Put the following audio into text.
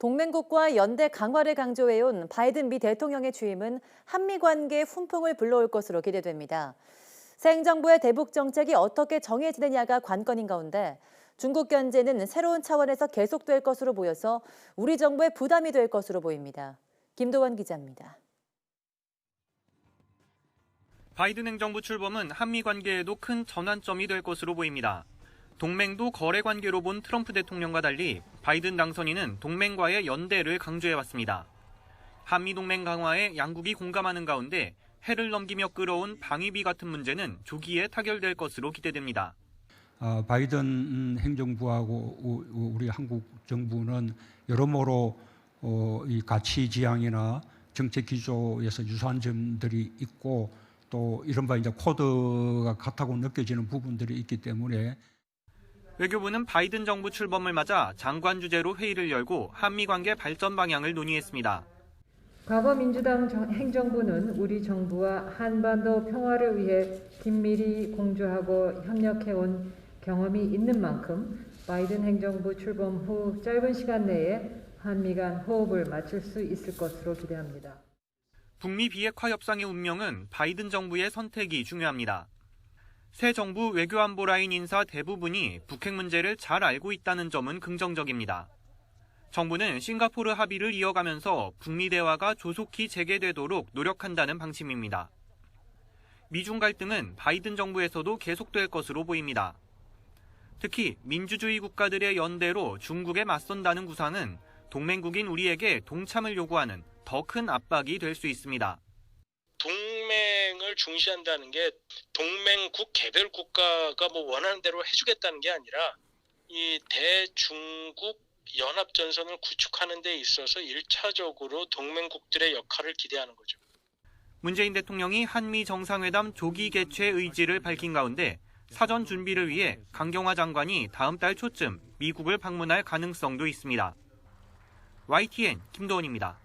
동맹국과 연대 강화를 강조해온 바이든 미 대통령의 취임은 한미 관계에 훈풍을 불러올 것으로 기대됩니다. 새 행정부의 대북 정책이 어떻게 정해지느냐가 관건인 가운데 중국 견제는 새로운 차원에서 계속될 것으로 보여서 우리 정부에 부담이 될 것으로 보입니다. 김도원 기자입니다. 바이든 행정부 출범은 한미 관계에도 큰 전환점이 될 것으로 보입니다. 동맹도 거래 관계로 본 트럼프 대통령과 달리 바이든 당선인은 동맹과의 연대를 강조해왔습니다. 한미 동맹 강화에 양국이 공감하는 가운데 해를 넘기며 끌어온 방위비 같은 문제는 조기에 타결될 것으로 기대됩니다. 바이든 행정부하고 우리 한국 정부는 여러모로 이 가치 지향이나 정책 기조에서 유사한 점들이 있고 또 이른바 이제 코드가 같다고 느껴지는 부분들이 있기 때문에 외교부는 바이든 정부 출범을 맞아 장관 주재로 회의를 열고 한미 관계 발전 방향을 논의했습니다. 과거 민주당 행정부는 우리 정부와 한반도 평화를 위해 긴밀히 공조하고 협력해온 경험이 있는 만큼 바이든 행정부 출범 후 짧은 시간 내에 한미 간 호흡을 맞출 수 있을 것으로 기대합니다. 북미 비핵화 협상의 운명은 바이든 정부의 선택이 중요합니다. 새 정부 외교안보 라인 인사 대부분이 북핵 문제를 잘 알고 있다는 점은 긍정적입니다. 정부는 싱가포르 합의를 이어가면서 북미 대화가 조속히 재개되도록 노력한다는 방침입니다. 미중 갈등은 바이든 정부에서도 계속될 것으로 보입니다. 특히 민주주의 국가들의 연대로 중국에 맞선다는 구상은 동맹국인 우리에게 동참을 요구하는 더 큰 압박이 될 수 있습니다. 동맹을 중시한다는 게 동맹국 개별 국가가 원하는 대로 해주겠다는 게 아니라 이 대중국 연합전선을 구축하는 데 있어서 1차적으로 동맹국들의 역할을 기대하는 거죠. 문재인 대통령이 한미 정상회담 조기 개최 의지를 밝힌 가운데 사전 준비를 위해 강경화 장관이 다음 달 초쯤 미국을 방문할 가능성도 있습니다. YTN 김도원입니다.